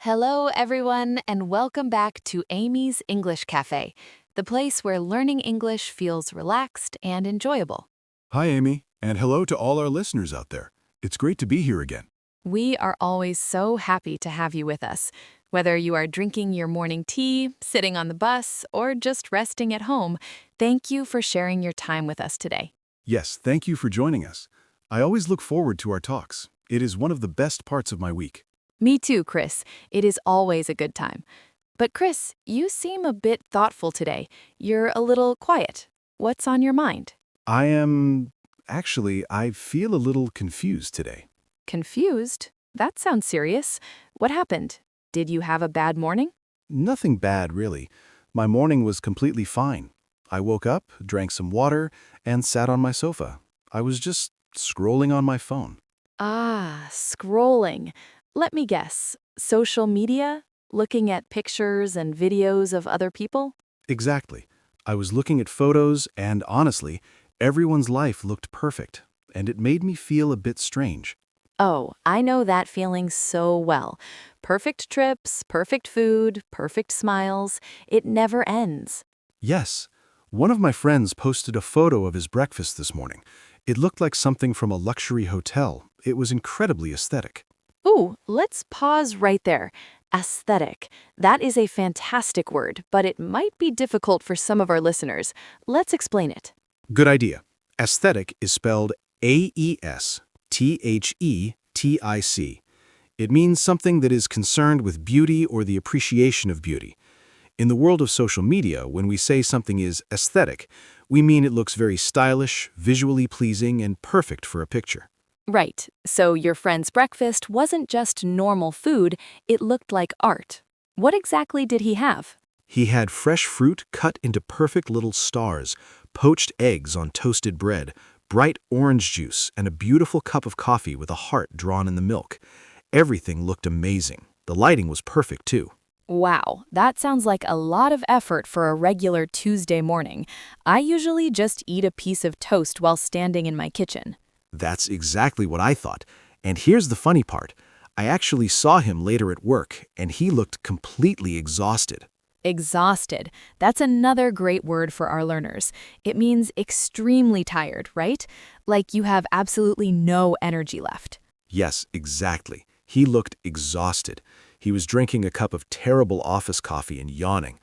Hello, everyone, and welcome back to Amy's English Cafe, the place where learning English feels relaxed and enjoyable. Hi, Amy, and hello to all our listeners out there. It's great to be here again. We are always so happy to have you with us. Whether you are drinking your morning tea, sitting on the bus, or just resting at home, thank you for sharing your time with us today. Yes, thank you for joining us. I always look forward to our talks. It is one of the best parts of my week. Me too, Chris. It is always a good time. But Chris, you seem a bit thoughtful today. You're a little quiet. What's on your mind? I feel a little confused today. Confused? That sounds serious. What happened? Did you have a bad morning? Nothing bad, really. My morning was completely fine. I woke up, drank some water, and sat on my sofa. I was just scrolling on my phone. Ah, scrolling. Let me guess. Social media? Looking at pictures and videos of other people? Exactly. I was looking at photos, and honestly, everyone's life looked perfect, and it made me feel a bit strange. Oh, I know that feeling so well. Perfect trips, perfect food, perfect smiles. It never ends. Yes, one of my friends posted a photo of his breakfast this morning. It looked like something from a luxury hotel. It was incredibly aesthetic. Ooh, let's pause right there. Aesthetic. That is a fantastic word, but it might be difficult for some of our listeners. Let's explain it. Good idea. Aesthetic is spelled A-E-S-T-H-E-T-I-C. It means something that is concerned with beauty or the appreciation of beauty. In the world of social media, when we say something is aesthetic, we mean it looks very stylish, visually pleasing, and perfect for a picture. Right. So your friend's breakfast wasn't just normal food, it looked like art. What exactly did he have? He had fresh fruit cut into perfect little stars, poached eggs on toasted bread, bright orange juice, and a beautiful cup of coffee with a heart drawn in the milk. Everything looked amazing. The lighting was perfect, too. Wow, that sounds like a lot of effort for a regular Tuesday morning. I usually just eat a piece of toast while standing in my kitchen. That's exactly what I thought. And here's the funny part. I actually saw him later at work, and he looked completely exhausted. Exhausted. That's another great word for our learners. It means extremely tired, right? Like you have absolutely no energy left. Yes, exactly. He looked exhausted. He was drinking a cup of terrible office coffee and yawning.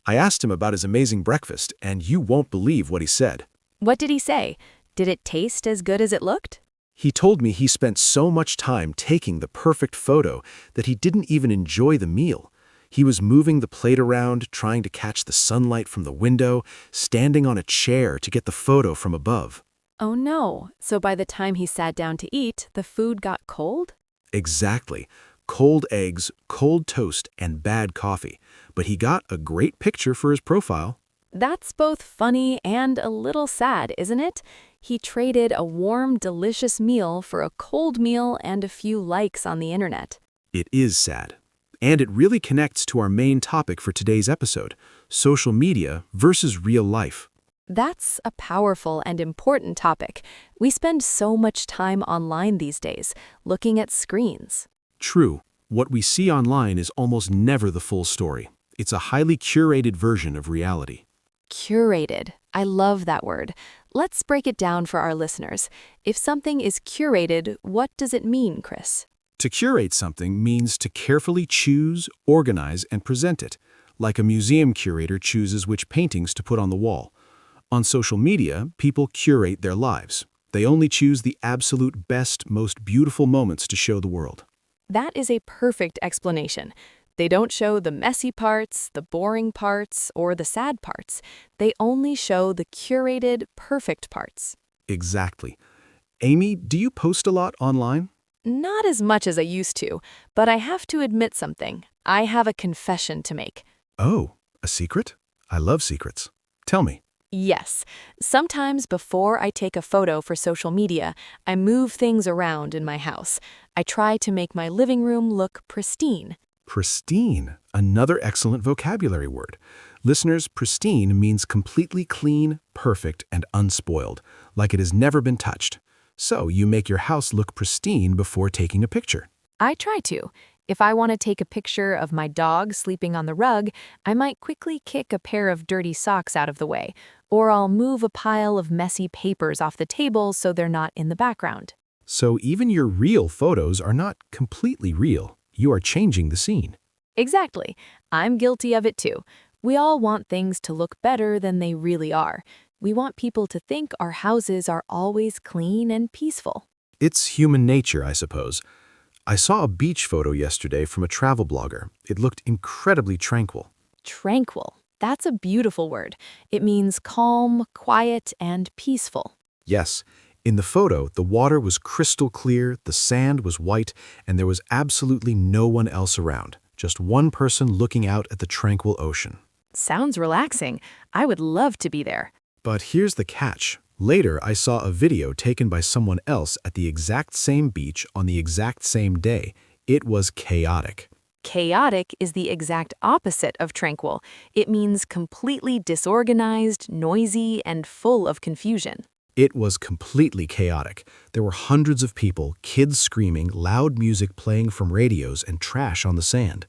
I asked him about his amazing breakfast, and you won't believe what he said. What did he say? Did it taste as good as it looked? He told me he spent so much time taking the perfect photo that he didn't even enjoy the meal. He was moving the plate around, trying to catch the sunlight from the window, standing on a chair to get the photo from above. Oh no. So by the time he sat down to eat, the food got cold? Exactly. Cold eggs, cold toast, and bad coffee. But he got a great picture for his profile. That's both funny and a little sad, isn't it? He traded a warm, delicious meal for a cold meal and a few likes on the internet. It is sad. And it really connects to our main topic for today's episode, social media versus real life. That's a powerful and important topic. We spend so much time online these days, looking at screens. True, what we see online is almost never the full story. It's a highly curated version of reality. Curated. I love that word. Let's break it down for our listeners. If something is curated, what does it mean, Chris? To curate something means to carefully choose, organize, and present it, like a museum curator chooses which paintings to put on the wall. On social media, people curate their lives. They only choose the absolute best, most beautiful moments to show the world. That is a perfect explanation. They don't show the messy parts, the boring parts, or the sad parts. They only show the curated, perfect parts. Exactly. Amy, do you post a lot online? Not as much as I used to, but I have to admit something. I have a confession to make. Oh, a secret? I love secrets. Tell me. Yes, sometimes before I take a photo for social media, I move things around in my house. I try to make my living room look pristine. Pristine, another excellent vocabulary word. Listeners, pristine means completely clean, perfect, and unspoiled, like it has never been touched. So you make your house look pristine before taking a picture. I try to. If I want to take a picture of my dog sleeping on the rug, I might quickly kick a pair of dirty socks out of the way, or I'll move a pile of messy papers off the table so they're not in the background. So even your real photos are not completely real. You are changing the scene. Exactly. I'm guilty of it too. We all want things to look better than they really are. We want people to think our houses are always clean and peaceful. It's human nature, I suppose. I saw a beach photo yesterday from a travel blogger. It looked incredibly tranquil. Tranquil. That's a beautiful word. It means calm, quiet, and peaceful. Yes, in the photo, the water was crystal clear, the sand was white, and there was absolutely no one else around. Just one person looking out at the tranquil ocean. Sounds relaxing. I would love to be there. But here's the catch. Later, I saw a video taken by someone else at the exact same beach on the exact same day. It was chaotic. Chaotic is the exact opposite of tranquil. It means completely disorganized, noisy, and full of confusion. It was completely chaotic. There were hundreds of people, kids screaming, loud music playing from radios, and trash on the sand.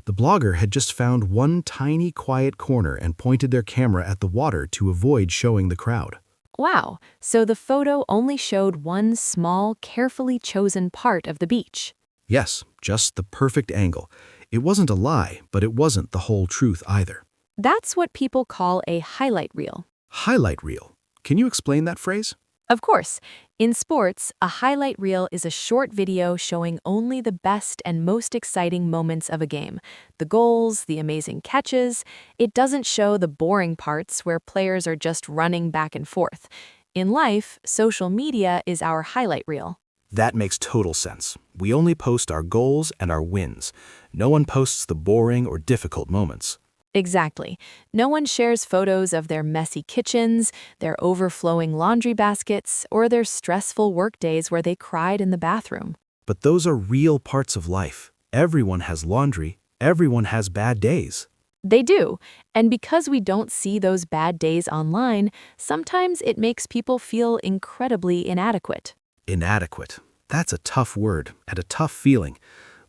The blogger had just found one tiny, quiet corner and pointed their camera at the water to avoid showing the crowd. Wow, so the photo only showed one small, carefully chosen part of the beach. Yes, just the perfect angle. It wasn't a lie, but it wasn't the whole truth either. That's what people call a highlight reel. Highlight reel. Can you explain that phrase? Of course, in sports, a highlight reel is a short video showing only the best and most exciting moments of a game. The goals, the amazing catches. It doesn't show the boring parts where players are just running back and forth. In life, social media is our highlight reel. That makes total sense. We only post our goals and our wins. No one posts the boring or difficult moments. Exactly. No one shares photos of their messy kitchens, their overflowing laundry baskets, or their stressful workdays where they cried in the bathroom. But those are real parts of life. Everyone has laundry. Everyone has bad days. They do. And because we don't see those bad days online, sometimes it makes people feel incredibly inadequate. Inadequate. That's a tough word and a tough feeling.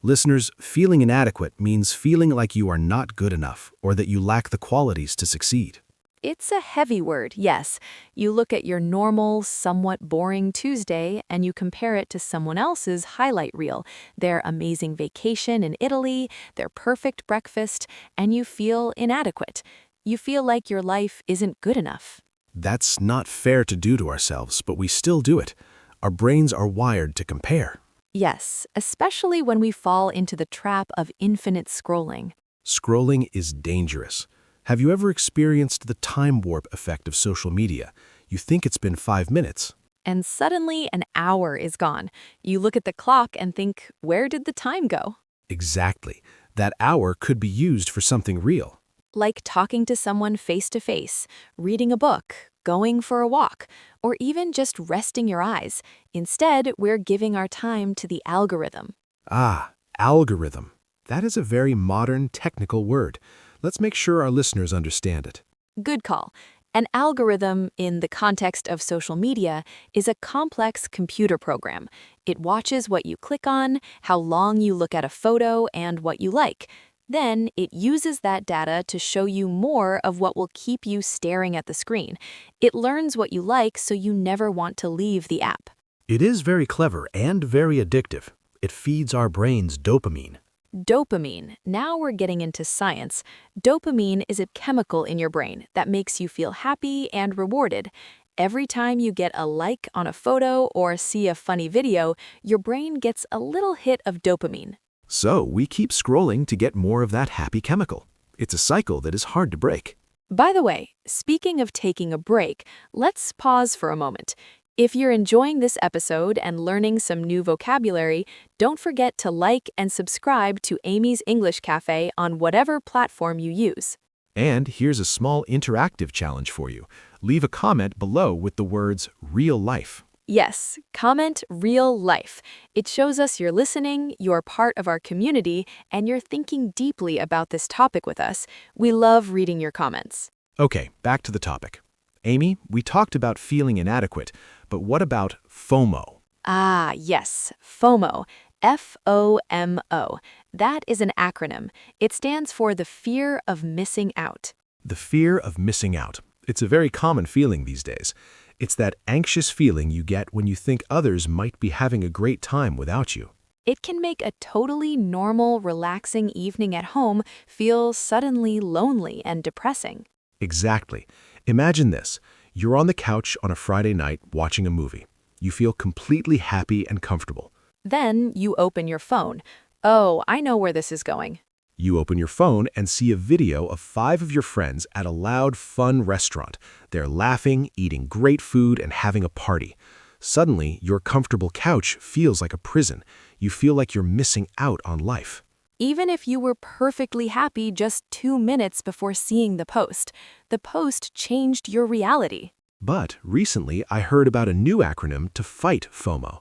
Listeners, feeling inadequate means feeling like you are not good enough or that you lack the qualities to succeed. It's a heavy word, yes. You look at your normal, somewhat boring Tuesday and you compare it to someone else's highlight reel, their amazing vacation in Italy, their perfect breakfast, and you feel inadequate. You feel like your life isn't good enough. That's not fair to do to ourselves, but we still do it. Our brains are wired to compare. Yes, especially when we fall into the trap of infinite scrolling. Scrolling is dangerous. Have you ever experienced the time warp effect of social media? You think it's been 5 minutes. And suddenly an hour is gone. You look at the clock and think, where did the time go? Exactly. That hour could be used for something real. Like talking to someone face to face, reading a book, going for a walk, or even just resting your eyes. Instead, we're giving our time to the algorithm. Ah, algorithm. That is a very modern, technical word. Let's make sure our listeners understand it. Good call. An algorithm, in the context of social media, is a complex computer program. It watches what you click on, how long you look at a photo, and what you like. Then, it uses that data to show you more of what will keep you staring at the screen. It learns what you like so you never want to leave the app. It is very clever and very addictive. It feeds our brains dopamine. Dopamine. Now we're getting into science. Dopamine is a chemical in your brain that makes you feel happy and rewarded. Every time you get a like on a photo or see a funny video, your brain gets a little hit of dopamine. So we keep scrolling to get more of that happy chemical. It's a cycle that is hard to break. By the way, speaking of taking a break, let's pause for a moment. If you're enjoying this episode and learning some new vocabulary, don't forget to like and subscribe to Amy's English Cafe on whatever platform you use. And here's a small interactive challenge for you. Leave a comment below with the words real life. Yes, comment real life. It shows us you're listening, you're part of our community, and you're thinking deeply about this topic with us. We love reading your comments. Okay, back to the topic. Amy, we talked about feeling inadequate, but what about FOMO? Ah, yes, FOMO. FOMO. That is an acronym. It stands for the fear of missing out. The fear of missing out. It's a very common feeling these days. It's that anxious feeling you get when you think others might be having a great time without you. It can make a totally normal, relaxing evening at home feel suddenly lonely and depressing. Exactly. Imagine this. You're on the couch on a Friday night watching a movie. You feel completely happy and comfortable. Then you open your phone. Oh, I know where this is going. You open your phone and see a video of 5 of your friends at a loud, fun restaurant. They're laughing, eating great food, and having a party. Suddenly, your comfortable couch feels like a prison. You feel like you're missing out on life. Even if you were perfectly happy just 2 minutes before seeing the post changed your reality. But recently, I heard about a new acronym to fight FOMO.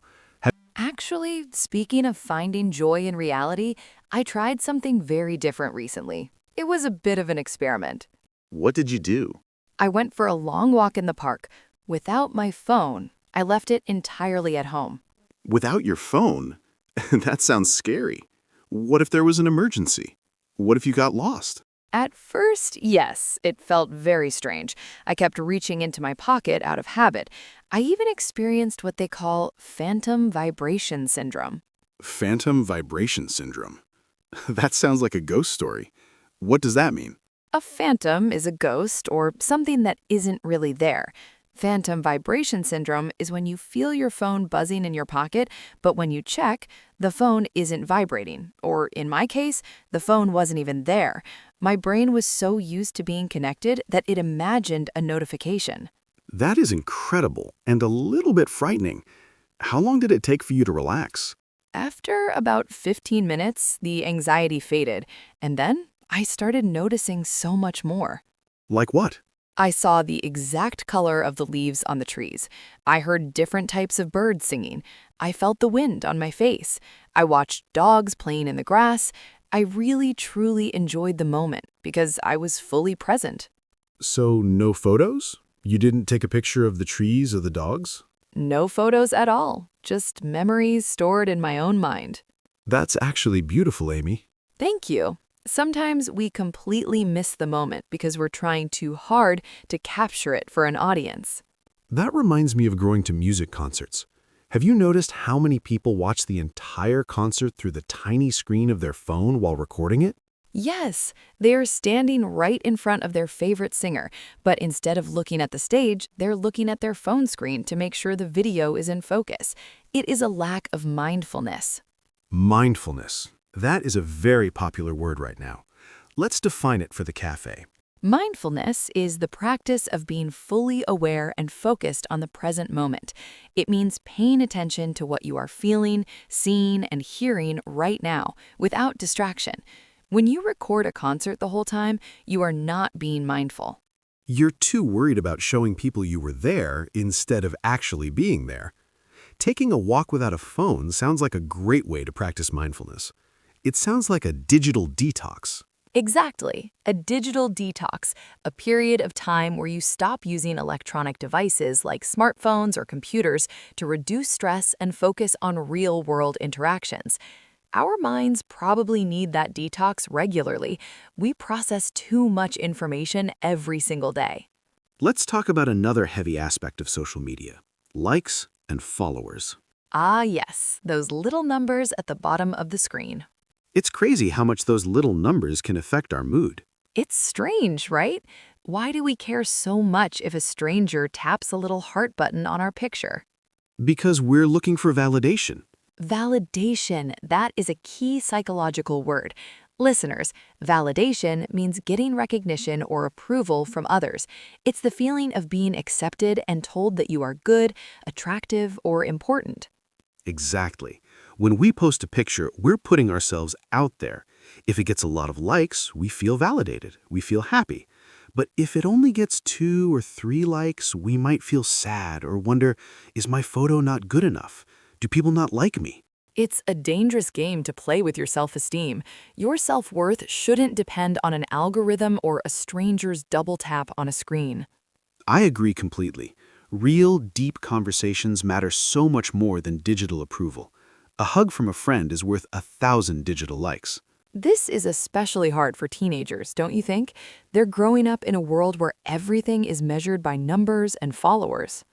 Actually, speaking of finding joy in reality, I tried something very different recently. It was a bit of an experiment. What did you do? I went for a long walk in the park. Without my phone, I left it entirely at home. Without your phone? That sounds scary. What if there was an emergency? What if you got lost? At first, yes, it felt very strange. I kept reaching into my pocket out of habit. I even experienced what they call phantom vibration syndrome. Phantom vibration syndrome. That sounds like a ghost story. What does that mean? A phantom is a ghost or something that isn't really there. Phantom vibration syndrome is when you feel your phone buzzing in your pocket, but when you check, the phone isn't vibrating. Or in my case, the phone wasn't even there. My brain was so used to being connected that it imagined a notification. That is incredible and a little bit frightening. How long did it take for you to relax? After about 15 minutes, the anxiety faded, and then I started noticing so much more. Like what? I saw the exact color of the leaves on the trees. I heard different types of birds singing. I felt the wind on my face. I watched dogs playing in the grass. I really, truly enjoyed the moment because I was fully present. So, no photos? You didn't take a picture of the trees or the dogs? No photos at all, just memories stored in my own mind. That's actually beautiful, Amy. Thank you. Sometimes we completely miss the moment because we're trying too hard to capture it for an audience. That reminds me of going to music concerts. Have you noticed how many people watch the entire concert through the tiny screen of their phone while recording it? Yes, they are standing right in front of their favorite singer, but instead of looking at the stage, they're looking at their phone screen to make sure the video is in focus. It is a lack of mindfulness. Mindfulness. That is a very popular word right now. Let's define it for the cafe. Mindfulness is the practice of being fully aware and focused on the present moment. It means paying attention to what you are feeling, seeing, and hearing right now, without distraction. When you record a concert the whole time, you are not being mindful. You're too worried about showing people you were there instead of actually being there. Taking a walk without a phone sounds like a great way to practice mindfulness. It sounds like a digital detox. Exactly. A digital detox, a period of time where you stop using electronic devices like smartphones or computers to reduce stress and focus on real-world interactions. Our minds probably need that detox regularly. We process too much information every single day. Let's talk about another heavy aspect of social media: likes and followers. Ah, yes, those little numbers at the bottom of the screen. It's crazy how much those little numbers can affect our mood. It's strange, right? Why do we care so much if a stranger taps a little heart button on our picture? Because we're looking for validation. Validation, that is a key psychological word. Listeners, validation means getting recognition or approval from others. It's the feeling of being accepted and told that you are good, attractive, or important. Exactly. When we post a picture, we're putting ourselves out there. If it gets a lot of likes, we feel validated. We feel happy. But if it only gets 2 or 3 likes, we might feel sad or wonder, is my photo not good enough? Do people not like me? It's a dangerous game to play with your self-esteem. Your self-worth shouldn't depend on an algorithm or a stranger's double tap on a screen. I agree completely. Real, deep conversations matter so much more than digital approval. A hug from a friend is worth 1,000 digital likes. This is especially hard for teenagers, don't you think? They're growing up in a world where everything is measured by numbers and followers.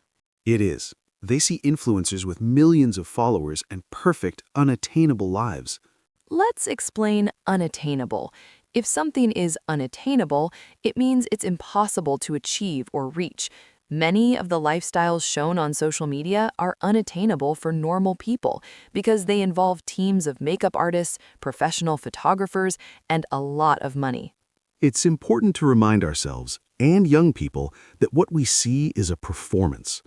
It is. They see influencers with millions of followers and perfect, unattainable lives. Let's explain unattainable. If something is unattainable, it means it's impossible to achieve or reach. Many of the lifestyles shown on social media are unattainable for normal people because they involve teams of makeup artists, professional photographers, and a lot of money. It's important to remind ourselves, and young people, that what we see is a performance.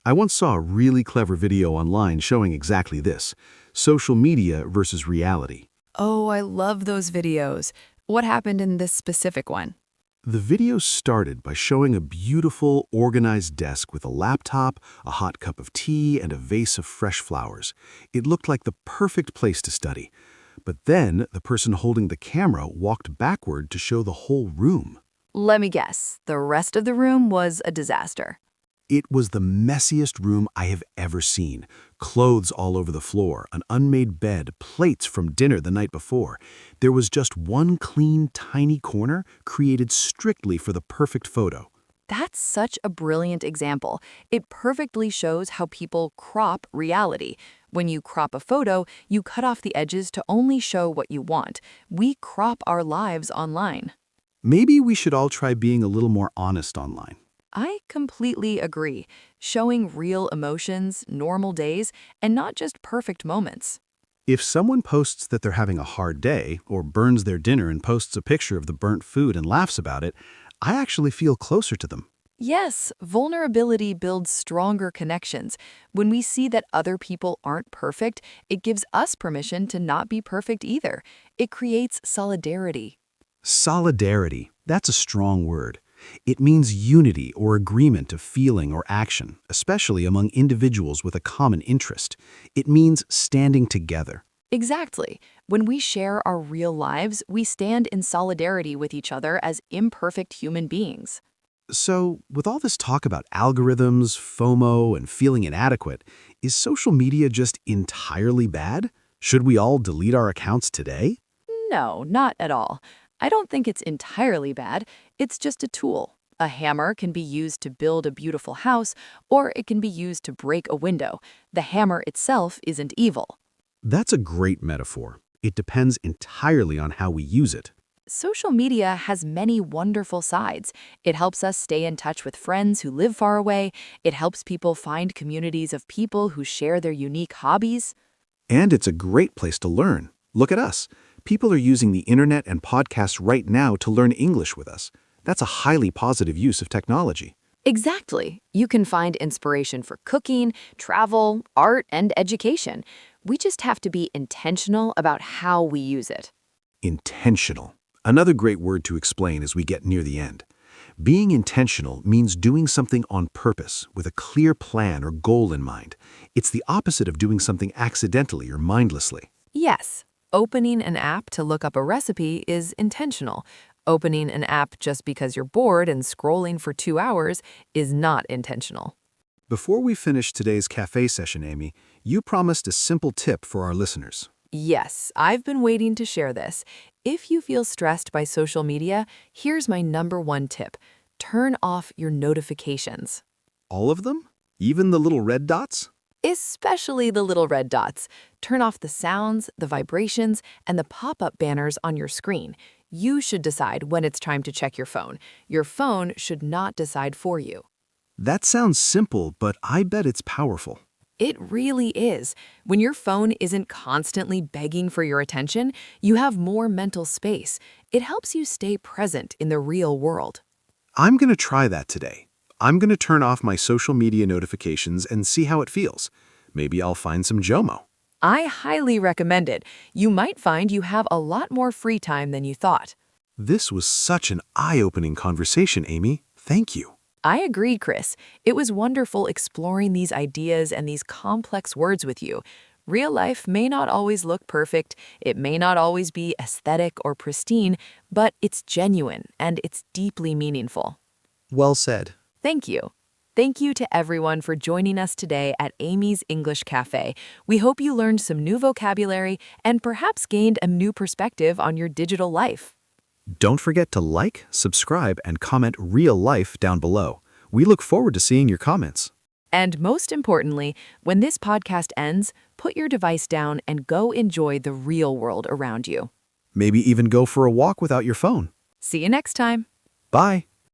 I once saw a really clever video online showing exactly this: social media versus reality. Oh, I love those videos. What happened in this specific one? The video started by showing a beautiful, organized desk with a laptop, a hot cup of tea, and a vase of fresh flowers. It looked like the perfect place to study. But then the person holding the camera walked backward to show the whole room. Let me guess, the rest of the room was a disaster. It was the messiest room I have ever seen. Clothes all over the floor, an unmade bed, plates from dinner the night before. There was just one clean, tiny corner created strictly for the perfect photo. That's such a brilliant example. It perfectly shows how people crop reality. When you crop a photo, you cut off the edges to only show what you want. We crop our lives online. Maybe we should all try being a little more honest online. I completely agree. Showing real emotions, normal days, and not just perfect moments. If someone posts that they're having a hard day, or burns their dinner and posts a picture of the burnt food and laughs about it, I actually feel closer to them. Yes, vulnerability builds stronger connections. When we see that other people aren't perfect, it gives us permission to not be perfect either. It creates solidarity. Solidarity, that's a strong word. It means unity or agreement of feeling or action, especially among individuals with a common interest. It means standing together. Exactly. When we share our real lives, we stand in solidarity with each other as imperfect human beings. So, with all this talk about algorithms, FOMO, and feeling inadequate, is social media just entirely bad? Should we all delete our accounts today? No, not at all. I don't think it's entirely bad. It's just a tool. A hammer can be used to build a beautiful house, or it can be used to break a window. The hammer itself isn't evil. That's a great metaphor. It depends entirely on how we use it. Social media has many wonderful sides. It helps us stay in touch with friends who live far away. It helps people find communities of people who share their unique hobbies. And it's a great place to learn. Look at us. People are using the internet and podcasts right now to learn English with us. That's a highly positive use of technology. Exactly. You can find inspiration for cooking, travel, art, and education. We just have to be intentional about how we use it. Intentional. Another great word to explain as we get near the end. Being intentional means doing something on purpose, with a clear plan or goal in mind. It's the opposite of doing something accidentally or mindlessly. Yes, opening an app to look up a recipe is intentional. Opening an app just because you're bored and scrolling for 2 hours is not intentional. Before we finish today's cafe session, Amy, you promised a simple tip for our listeners. Yes, I've been waiting to share this. If you feel stressed by social media, here's my #1 tip. Turn off your notifications. All of them? Even the little red dots? Especially the little red dots. Turn off the sounds, the vibrations, and the pop-up banners on your screen. You should decide when it's time to check your phone. Your phone should not decide for you. That sounds simple, but I bet it's powerful. It really is. When your phone isn't constantly begging for your attention, you have more mental space. It helps you stay present in the real world. I'm going to try that today. I'm going to turn off my social media notifications and see how it feels. Maybe I'll find some JOMO. I highly recommend it. You might find you have a lot more free time than you thought. This was such an eye-opening conversation, Amy. Thank you. I agree, Chris. It was wonderful exploring these ideas and these complex words with you. Real life may not always look perfect, it may not always be aesthetic or pristine, but it's genuine and it's deeply meaningful. Well said. Thank you. Thank you to everyone for joining us today at Amy's English Cafe. We hope you learned some new vocabulary and perhaps gained a new perspective on your digital life. Don't forget to like, subscribe, and comment real life down below. We look forward to seeing your comments. And most importantly, when this podcast ends, put your device down and go enjoy the real world around you. Maybe even go for a walk without your phone. See you next time. Bye.